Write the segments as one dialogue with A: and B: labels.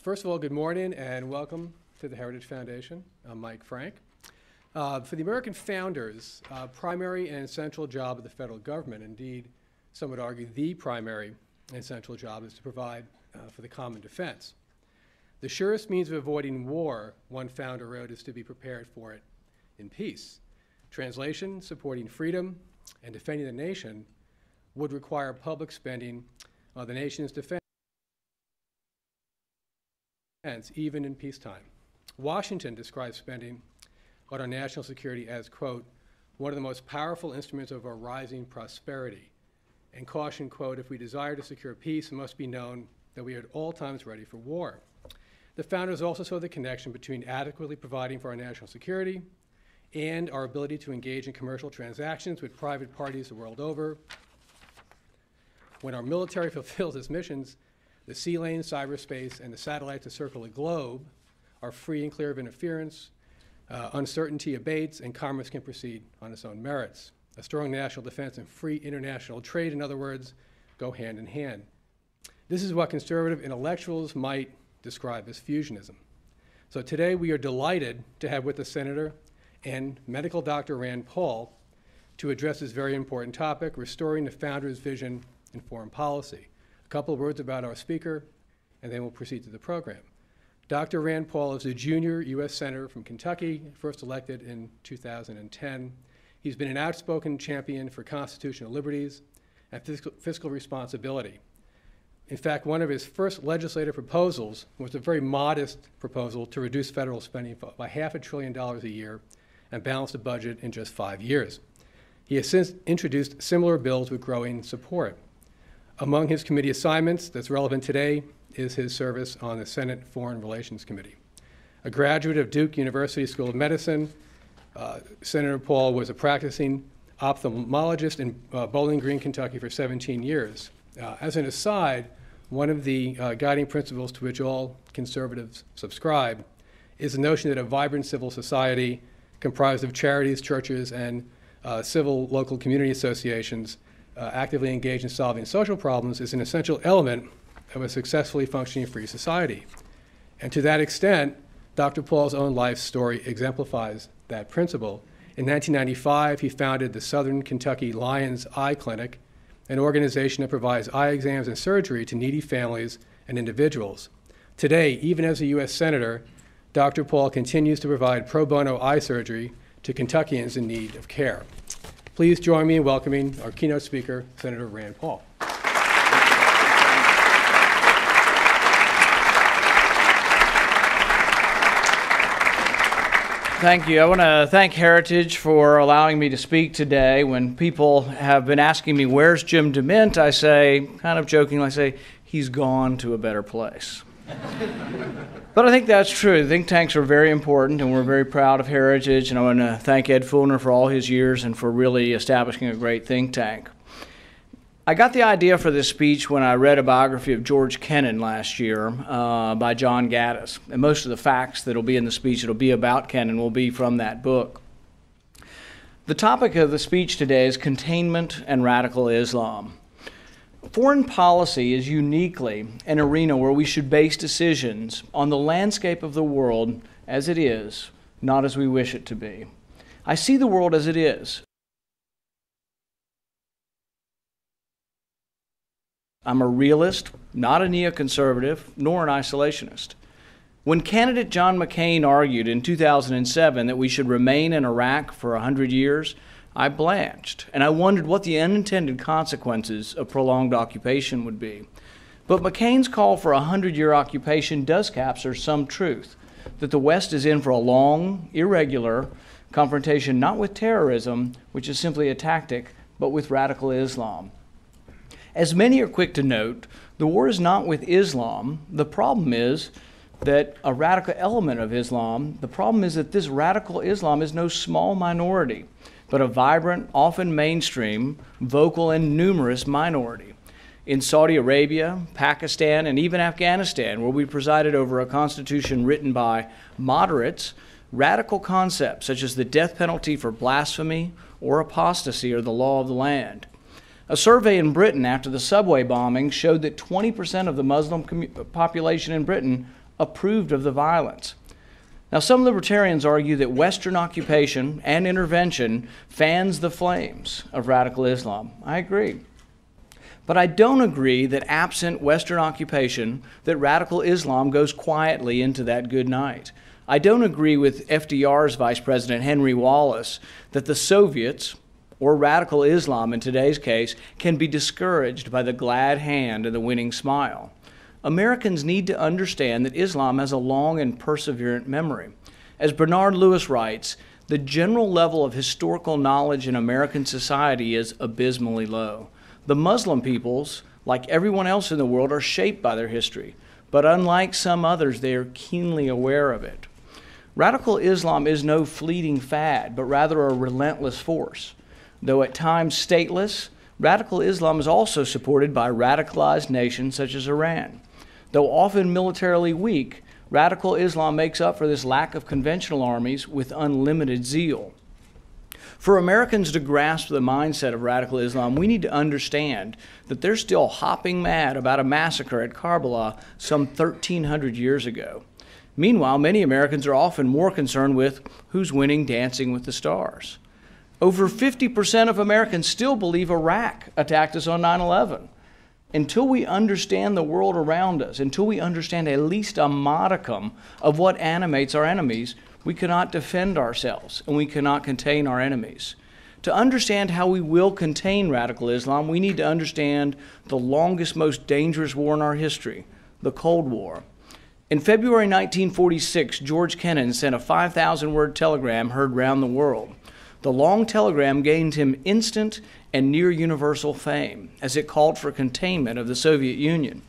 A: First of all, good morning and welcome to the Heritage Foundation. I'm Mike Frank. For the American founders, primary and essential job of the federal government, indeed, some would argue the primary and essential job, is to provide for the common defense. The surest means of avoiding war, one founder wrote, is to be prepared for it in peace. Translation, supporting freedom and defending the nation would require public spending on the nation's defense, even in peacetime. Washington describes spending on our national security as, quote, one of the most powerful instruments of our rising prosperity, and cautioned, quote, if we desire to secure peace, it must be known that we are at all times ready for war. The founders also saw the connection between adequately providing for our national security and our ability to engage in commercial transactions with private parties the world over. When our military fulfills its missions, the sea lane, cyberspace, and the satellites that circle the globe are free and clear of interference, uncertainty abates, and commerce can proceed on its own merits. A strong national defense and free international trade, in other words, go hand in hand. This is what conservative intellectuals might describe as fusionism. So today we are delighted to have with us Senator and medical doctor Rand Paul to address this very important topic, restoring the founders' vision in foreign policy. A couple of words about our speaker, and then we'll proceed to the program. Dr. Rand Paul is a junior U.S. Senator from Kentucky, first elected in 2010. He's been an outspoken champion for constitutional liberties and fiscal responsibility. In fact, one of his first legislative proposals was a very modest proposal to reduce federal spending by $500 billion a year and balance the budget in just 5 years. He has since introduced similar bills with growing support. Among his committee assignments that's relevant today is his service on the Senate Foreign Relations Committee. A graduate of Duke University School of Medicine, Senator Paul was a practicing ophthalmologist in Bowling Green, Kentucky for 17 years. As an aside, one of the guiding principles to which all conservatives subscribe is the notion that a vibrant civil society comprised of charities, churches, and civil local community associations actively engaged in solving social problems is an essential element of a successfully functioning free society. And to that extent, Dr. Paul's own life story exemplifies that principle. In 1995, he founded the Southern Kentucky Lions Eye Clinic, an organization that provides eye exams and surgery to needy families and individuals. Today, even as a U.S. Senator, Dr. Paul continues to provide pro bono eye surgery to Kentuckians in need of care. Please join me in welcoming our keynote speaker, Senator Rand Paul.
B: Thank you. I want to thank Heritage for allowing me to speak today. When people have been asking me, where's Jim DeMint, I say, kind of jokingly, I say, he's gone to a better place. But I think that's true. Think tanks are very important, and we're very proud of Heritage, and I want to thank Ed Fulner for all his years and for really establishing a great think tank. I got the idea for this speech when I read a biography of George Kennan last year by John Gaddis. And most of the facts that will be in the speech that will be about Kennan will be from that book. The topic of the speech today is containment and radical Islam. Foreign policy is uniquely an arena where we should base decisions on the landscape of the world as it is, not as we wish it to be. I see the world as it is. I'm a realist, not a neoconservative, nor an isolationist. When candidate John McCain argued in 2007 that we should remain in Iraq for 100 years, I blanched, and I wondered what the unintended consequences of prolonged occupation would be. But McCain's call for a 100-year occupation does capture some truth, that the West is in for a long, irregular confrontation, not with terrorism, which is simply a tactic, but with radical Islam. As many are quick to note, the war is not with Islam. The problem is that a radical element of Islam, the problem is that this radical Islam is no small minority, but a vibrant, often mainstream, vocal, and numerous minority. In Saudi Arabia, Pakistan, and even Afghanistan, where we presided over a constitution written by moderates, radical concepts such as the death penalty for blasphemy or apostasy are the law of the land. A survey in Britain after the subway bombing showed that 20% of the Muslim population in Britain approved of the violence. Now, some libertarians argue that Western occupation and intervention fans the flames of radical Islam. I agree. But I don't agree that absent Western occupation, that radical Islam goes quietly into that good night. I don't agree with FDR's Vice President Henry Wallace that the Soviets, or radical Islam in today's case, can be discouraged by the glad hand and the winning smile. Americans need to understand that Islam has a long and perseverant memory. As Bernard Lewis writes, the general level of historical knowledge in American society is abysmally low. The Muslim peoples, like everyone else in the world, are shaped by their history, but unlike some others, they are keenly aware of it. Radical Islam is no fleeting fad, but rather a relentless force. Though at times stateless, radical Islam is also supported by radicalized nations such as Iran. Though often militarily weak, radical Islam makes up for this lack of conventional armies with unlimited zeal. For Americans to grasp the mindset of radical Islam, we need to understand that they're still hopping mad about a massacre at Karbala some 1,300 years ago. Meanwhile, many Americans are often more concerned with who's winning Dancing with the Stars. Over 50% of Americans still believe Iraq attacked us on 9/11. Until we understand the world around us, until we understand at least a modicum of what animates our enemies, we cannot defend ourselves and we cannot contain our enemies. To understand how we will contain radical Islam, we need to understand the longest, most dangerous war in our history, the Cold War. In February 1946, George Kennan sent a 5,000-word telegram heard round the world. The long telegram gained him instant and near universal fame, as it called for containment of the Soviet Union.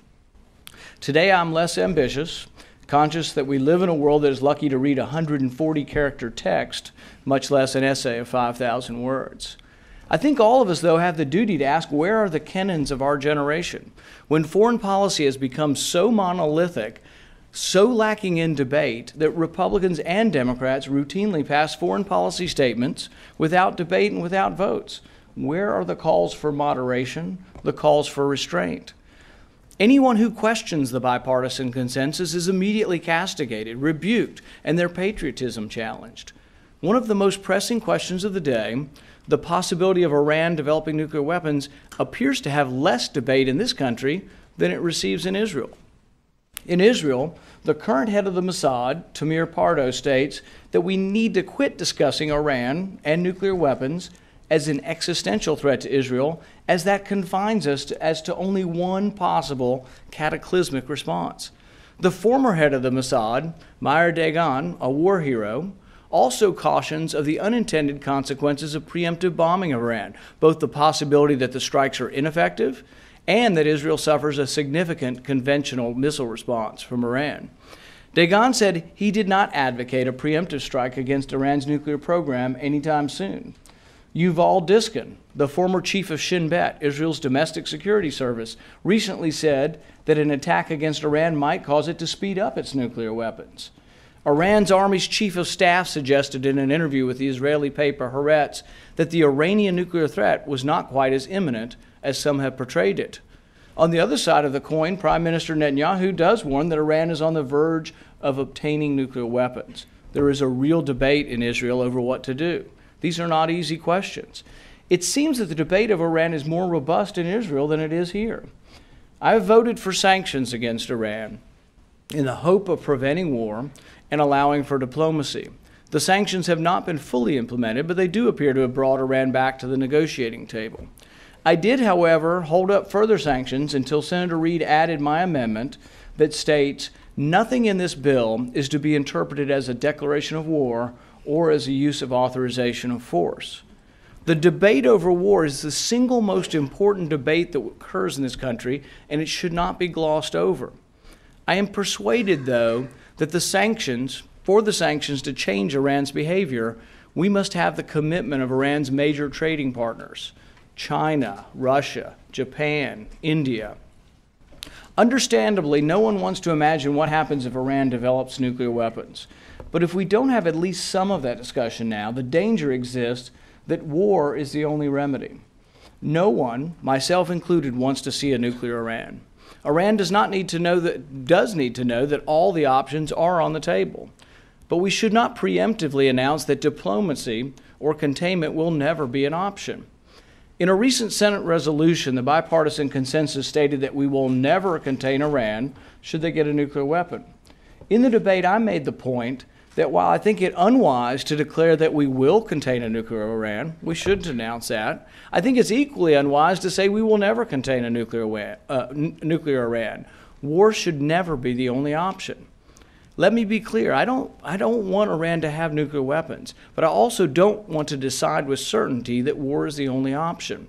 B: Today, I'm less ambitious, conscious that we live in a world that is lucky to read 140-character text, much less an essay of 5,000 words. I think all of us, though, have the duty to ask, where are the Kennans of our generation? When foreign policy has become so monolithic, so lacking in debate, that Republicans and Democrats routinely pass foreign policy statements without debate and without votes. Where are the calls for moderation, the calls for restraint? Anyone who questions the bipartisan consensus is immediately castigated, rebuked, and their patriotism challenged. One of the most pressing questions of the day, the possibility of Iran developing nuclear weapons, appears to have less debate in this country than it receives in Israel. In Israel, the current head of the Mossad, Tamir Pardo, states that we need to quit discussing Iran and nuclear weapons as an existential threat to Israel, as that confines us to only one possible cataclysmic response. The former head of the Mossad, Meir Dagan, a war hero, also cautions of the unintended consequences of preemptive bombing of Iran, both the possibility that the strikes are ineffective and that Israel suffers a significant conventional missile response from Iran. Dagan said he did not advocate a preemptive strike against Iran's nuclear program anytime soon. Yuval Diskin, the former chief of Shin Bet, Israel's domestic security service, recently said that an attack against Iran might cause it to speed up its nuclear weapons. Iran's army's chief of staff suggested in an interview with the Israeli paper Haaretz that the Iranian nuclear threat was not quite as imminent as some have portrayed it. On the other side of the coin, Prime Minister Netanyahu does warn that Iran is on the verge of obtaining nuclear weapons. There is a real debate in Israel over what to do. These are not easy questions. It seems that the debate of Iran is more robust in Israel than it is here. I have voted for sanctions against Iran in the hope of preventing war and allowing for diplomacy. The sanctions have not been fully implemented, but they do appear to have brought Iran back to the negotiating table. I did, however, hold up further sanctions until Senator Reid added my amendment that states, nothing in this bill is to be interpreted as a declaration of war or as a use of authorization of force. The debate over war is the single most important debate that occurs in this country, and it should not be glossed over. I am persuaded, though, that for the sanctions to change Iran's behavior, we must have the commitment of Iran's major trading partners, China, Russia, Japan, India. Understandably, no one wants to imagine what happens if Iran develops nuclear weapons. But if we don't have at least some of that discussion now, the danger exists that war is the only remedy. No one, myself included, wants to see a nuclear Iran. Iran does need to know that all the options are on the table. But we should not preemptively announce that diplomacy or containment will never be an option. In a recent Senate resolution, the bipartisan consensus stated that we will never contain Iran should they get a nuclear weapon. In the debate, I made the point that while I think it unwise to declare that we will contain a nuclear Iran, we shouldn't announce that. I think it's equally unwise to say we will never contain a nuclear Iran. War should never be the only option. Let me be clear, I don't want Iran to have nuclear weapons, but I also don't want to decide with certainty that war is the only option.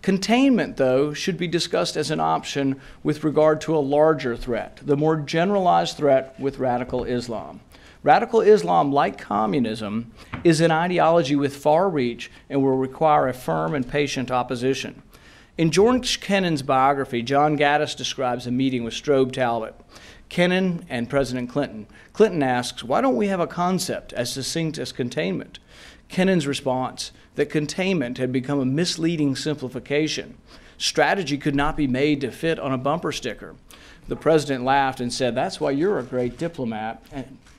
B: Containment, though, should be discussed as an option with regard to a larger threat, the more generalized threat with radical Islam. Radical Islam, like communism, is an ideology with far reach and will require a firm and patient opposition. In George Kennan's biography, John Gaddis describes a meeting with Strobe Talbot, Kennan, and President Clinton. Clinton asks, "Why don't we have a concept as succinct as containment?" Kennan's response, that containment had become a misleading simplification. Strategy could not be made to fit on a bumper sticker. The president laughed and said, "That's why you're a great diplomat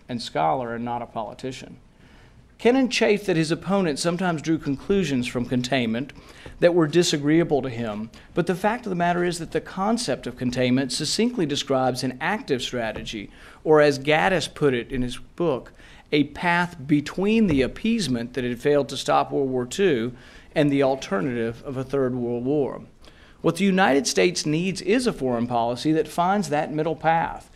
B: and scholar and not a politician." Kennan chafed that his opponent sometimes drew conclusions from containment that were disagreeable to him, but the fact of the matter is that the concept of containment succinctly describes an active strategy, or as Gaddis put it in his book, a path between the appeasement that had failed to stop World War II and the alternative of a third world war. What the United States needs is a foreign policy that finds that middle path,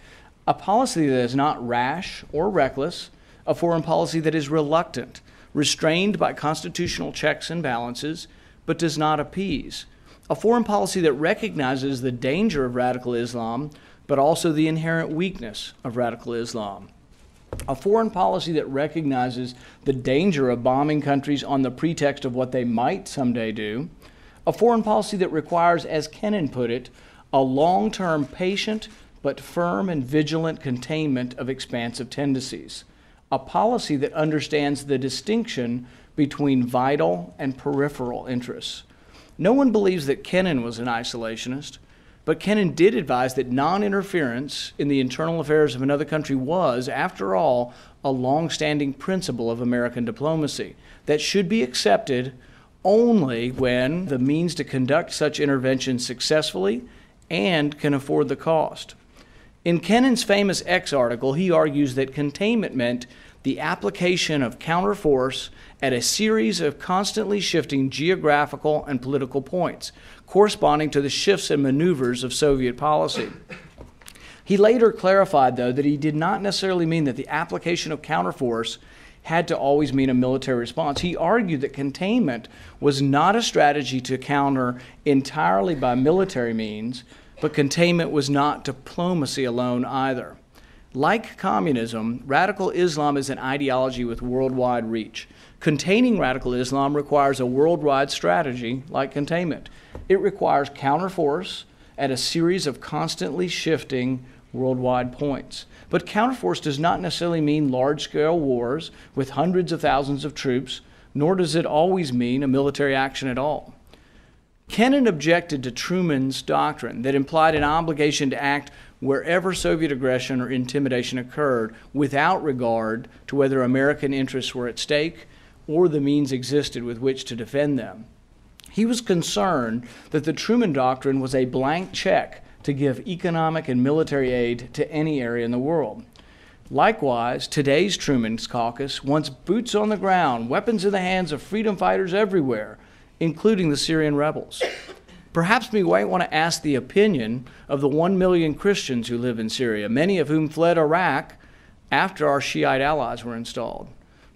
B: a policy that is not rash or reckless, a foreign policy that is reluctant, restrained by constitutional checks and balances, but does not appease, a foreign policy that recognizes the danger of radical Islam, but also the inherent weakness of radical Islam. A foreign policy that recognizes the danger of bombing countries on the pretext of what they might someday do. A foreign policy that requires, as Kennan put it, a long-term patient but firm and vigilant containment of expansive tendencies. A policy that understands the distinction between vital and peripheral interests. No one believes that Kennan was an isolationist, but Kennan did advise that non-interference in the internal affairs of another country was, after all, a long-standing principle of American diplomacy that should be accepted only when the means to conduct such intervention successfully and can afford the cost. In Kennan's famous X article, he argues that containment meant the application of counterforce at a series of constantly shifting geographical and political points, corresponding to the shifts and maneuvers of Soviet policy. He later clarified, though, that he did not necessarily mean that the application of counterforce had to always mean a military response. He argued that containment was not a strategy to counter entirely by military means, but containment was not diplomacy alone either. Like communism, radical Islam is an ideology with worldwide reach. Containing radical Islam requires a worldwide strategy like containment. It requires counterforce at a series of constantly shifting worldwide points. But counterforce does not necessarily mean large-scale wars with hundreds of thousands of troops, nor does it always mean a military action at all. Kennan objected to Truman's doctrine that implied an obligation to act wherever Soviet aggression or intimidation occurred without regard to whether American interests were at stake or the means existed with which to defend them. He was concerned that the Truman Doctrine was a blank check to give economic and military aid to any area in the world. Likewise, today's Truman's caucus wants boots on the ground, weapons in the hands of freedom fighters everywhere, including the Syrian rebels. Perhaps we might want to ask the opinion of the 1 million Christians who live in Syria, many of whom fled Iraq after our Shiite allies were installed.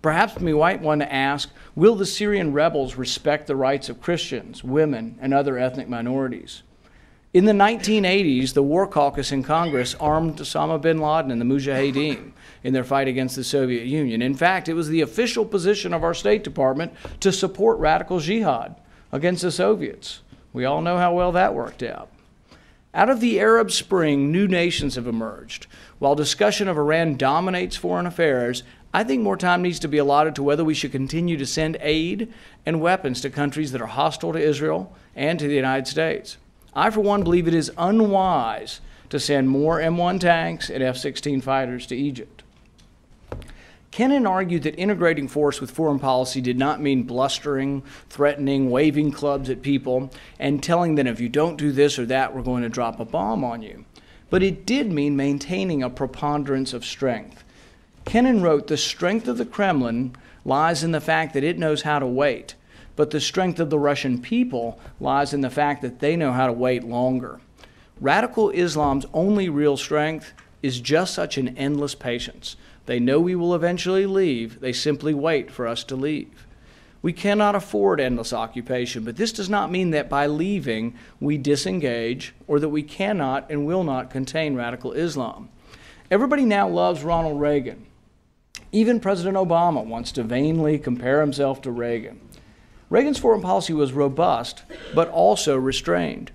B: Perhaps we might want to ask, will the Syrian rebels respect the rights of Christians, women, and other ethnic minorities? In the 1980s, the War Caucus in Congress armed Osama bin Laden and the Mujahideen in their fight against the Soviet Union. In fact, it was the official position of our State Department to support radical jihad against the Soviets. We all know how well that worked out. Out of the Arab Spring, new nations have emerged. While discussion of Iran dominates foreign affairs, I think more time needs to be allotted to whether we should continue to send aid and weapons to countries that are hostile to Israel and to the United States. I, for one, believe it is unwise to send more M1 tanks and F-16 fighters to Egypt. Kennan argued that integrating force with foreign policy did not mean blustering, threatening, waving clubs at people, and telling them if you don't do this or that, we're going to drop a bomb on you. But it did mean maintaining a preponderance of strength. Kennan wrote, "The strength of the Kremlin lies in the fact that it knows how to wait, but the strength of the Russian people lies in the fact that they know how to wait longer." Radical Islam's only real strength is just such an endless patience. They know we will eventually leave. They simply wait for us to leave. We cannot afford endless occupation, but this does not mean that by leaving we disengage or that we cannot and will not contain radical Islam. Everybody now loves Ronald Reagan. Even President Obama wants to vainly compare himself to Reagan. Reagan's foreign policy was robust, but also restrained.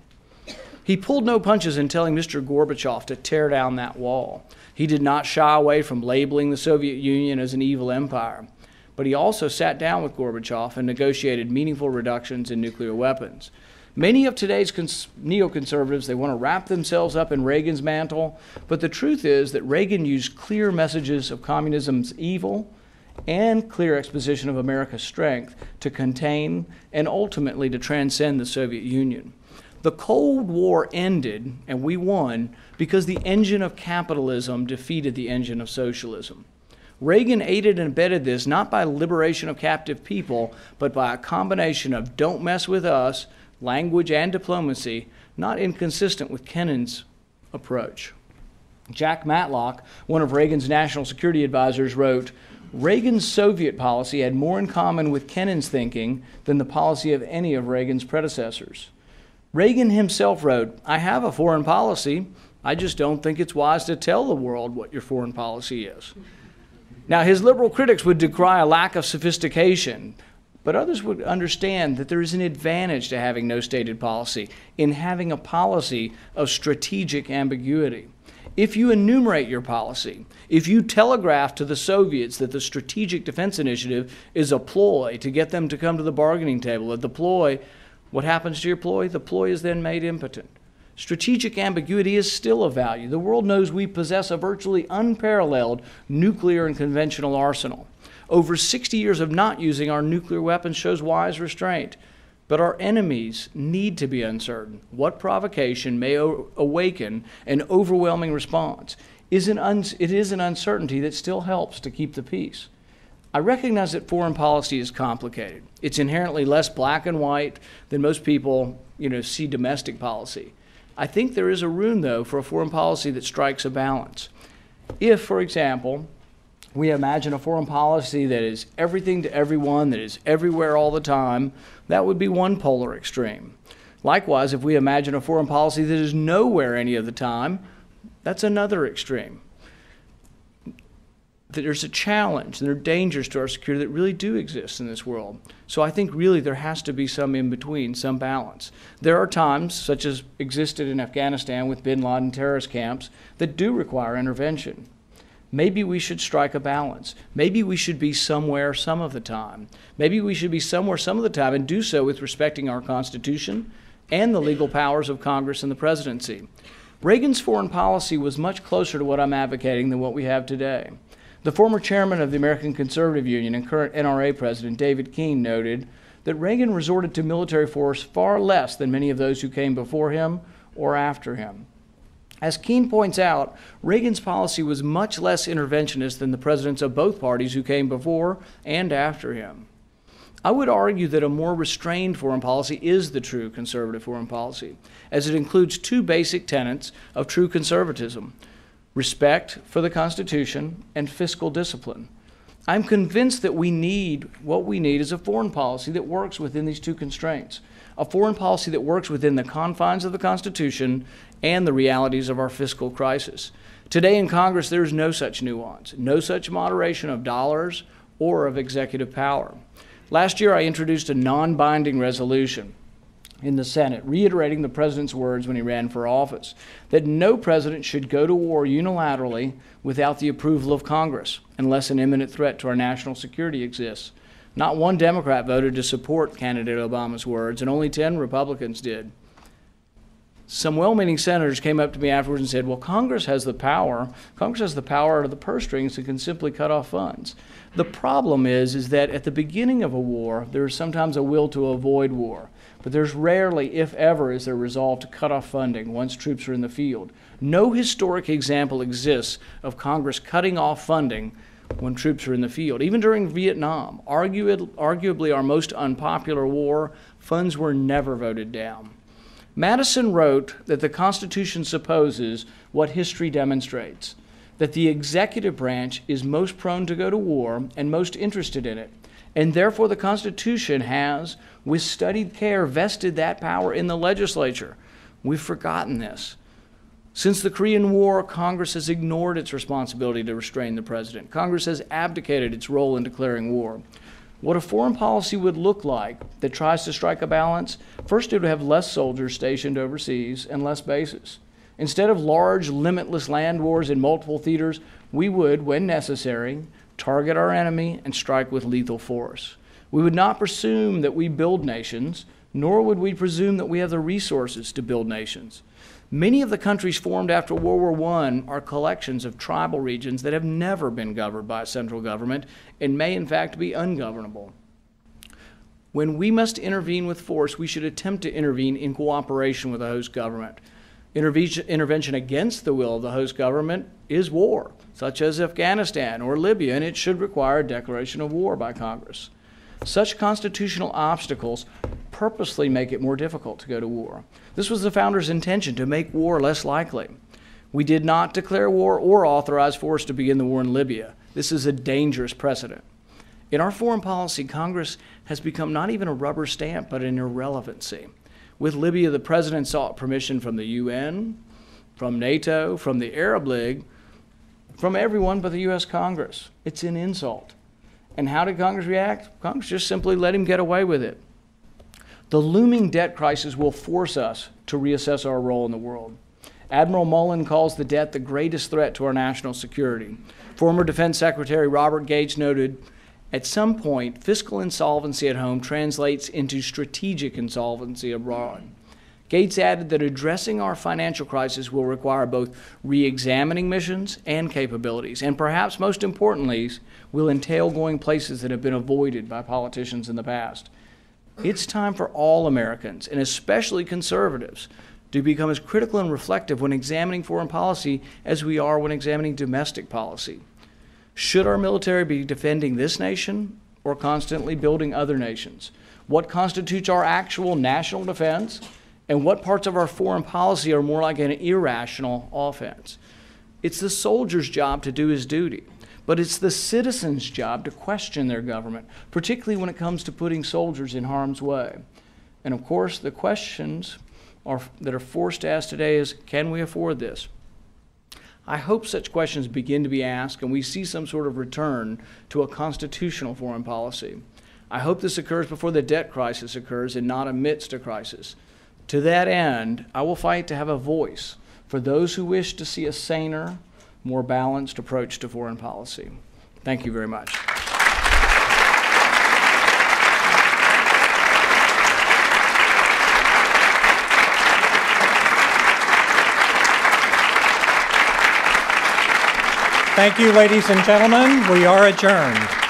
B: He pulled no punches in telling Mr. Gorbachev to tear down that wall. He did not shy away from labeling the Soviet Union as an evil empire. But he also sat down with Gorbachev and negotiated meaningful reductions in nuclear weapons. Many of today's neoconservatives, they want to wrap themselves up in Reagan's mantle, but the truth is that Reagan used clear messages of communism's evil and clear exposition of America's strength to contain and ultimately to transcend the Soviet Union. The Cold War ended, and we won, because the engine of capitalism defeated the engine of socialism. Reagan aided and abetted this not by liberation of captive people, but by a combination of don't mess with us, language and diplomacy, not inconsistent with Kennan's approach. Jack Matlock, one of Reagan's national security advisors, wrote, "Reagan's Soviet policy had more in common with Kennan's thinking than the policy of any of Reagan's predecessors." Reagan himself wrote, "I have a foreign policy. I just don't think it's wise to tell the world what your foreign policy is." Now, his liberal critics would decry a lack of sophistication, but others would understand that there is an advantage to having no stated policy in having a policy of strategic ambiguity. If you enumerate your policy, if you telegraph to the Soviets that the Strategic Defense Initiative is a ploy to get them to come to the bargaining table, that the ploy, what happens to your ploy? The ploy is then made impotent. Strategic ambiguity is still of value. The world knows we possess a virtually unparalleled nuclear and conventional arsenal. Over 60 years of not using our nuclear weapons shows wise restraint. But our enemies need to be uncertain. What provocation may awaken an overwhelming response? It is an uncertainty that still helps to keep the peace. I recognize that foreign policy is complicated. It's inherently less black and white than most people, see domestic policy. I think there is a room, though, for a foreign policy that strikes a balance. If, for example, we imagine a foreign policy that is everything to everyone, that is everywhere all the time, that would be one polar extreme. Likewise, if we imagine a foreign policy that is nowhere any of the time, that's another extreme. There's a challenge, there are dangers to our security that really do exist in this world. So I think really there has to be some in between, some balance. There are times, such as existed in Afghanistan with bin Laden terrorist camps, that do require intervention. Maybe we should strike a balance. Maybe we should be somewhere some of the time. Maybe we should be somewhere some of the time and do so with respecting our Constitution and the legal powers of Congress and the presidency. Reagan's foreign policy was much closer to what I'm advocating than what we have today. The former chairman of the American Conservative Union and current NRA president, David Keene, noted that Reagan resorted to military force far less than many of those who came before him or after him. As Keene points out, Reagan's policy was much less interventionist than the presidents of both parties who came before and after him. I would argue that a more restrained foreign policy is the true conservative foreign policy, as it includes two basic tenets of true conservatism: respect for the Constitution and fiscal discipline. I'm convinced that what we need is a foreign policy that works within these two constraints, a foreign policy that works within the confines of the Constitution and the realities of our fiscal crisis. Today in Congress, there is no such nuance, no such moderation of dollars or of executive power. Last year, I introduced a non-binding resolution in the Senate, reiterating the president's words when he ran for office, that no president should go to war unilaterally without the approval of Congress, unless an imminent threat to our national security exists. Not one Democrat voted to support candidate Obama's words, and only 10 Republicans did. Some well-meaning senators came up to me afterwards and said, well, Congress has the power out of the purse strings and can simply cut off funds. The problem is that at the beginning of a war, there is sometimes a will to avoid war. But there's rarely, if ever, is there resolve to cut off funding once troops are in the field. No historic example exists of Congress cutting off funding when troops are in the field. Even during Vietnam, arguably our most unpopular war, funds were never voted down. Madison wrote that the Constitution supposes what history demonstrates, that the executive branch is most prone to go to war and most interested in it, and therefore the Constitution has, with studied care, vested that power in the legislature. We've forgotten this. Since the Korean War, Congress has ignored its responsibility to restrain the president. Congress has abdicated its role in declaring war. What a foreign policy would look like that tries to strike a balance, first it would have less soldiers stationed overseas and less bases. Instead of large, limitless land wars in multiple theaters, we would, when necessary, target our enemy and strike with lethal force. We would not presume that we build nations, nor would we presume that we have the resources to build nations. Many of the countries formed after World War I are collections of tribal regions that have never been governed by a central government and may in fact be ungovernable. When we must intervene with force, we should attempt to intervene in cooperation with the host government. Intervention against the will of the host government is war, such as Afghanistan or Libya, and it should require a declaration of war by Congress. Such constitutional obstacles purposely make it more difficult to go to war. This was the founders' intention, to make war less likely. We did not declare war or authorize force to begin the war in Libya. This is a dangerous precedent. In our foreign policy, Congress has become not even a rubber stamp, but an irrelevancy. With Libya, the president sought permission from the UN, from NATO, from the Arab League, from everyone but the U.S. Congress. It's an insult. And how did Congress react? Congress just simply let him get away with it. The looming debt crisis will force us to reassess our role in the world. Admiral Mullen calls the debt the greatest threat to our national security. Former Defense Secretary Robert Gates noted, at some point, fiscal insolvency at home translates into strategic insolvency abroad. Gates added that addressing our financial crisis will require both re-examining missions and capabilities, and perhaps most importantly, will entail going places that have been avoided by politicians in the past. It's time for all Americans, and especially conservatives, to become as critical and reflective when examining foreign policy as we are when examining domestic policy. Should our military be defending this nation or constantly building other nations? What constitutes our actual national defense? And what parts of our foreign policy are more like an irrational offense? It's the soldier's job to do his duty, but it's the citizen's job to question their government, particularly when it comes to putting soldiers in harm's way. And of course, the questions that are forced to ask today is, can we afford this? I hope such questions begin to be asked and we see some sort of return to a constitutional foreign policy. I hope this occurs before the debt crisis occurs and not amidst a crisis. To that end, I will fight to have a voice for those who wish to see a saner, more balanced approach to foreign policy. Thank you very much.
C: Thank you, ladies and gentlemen. We are adjourned.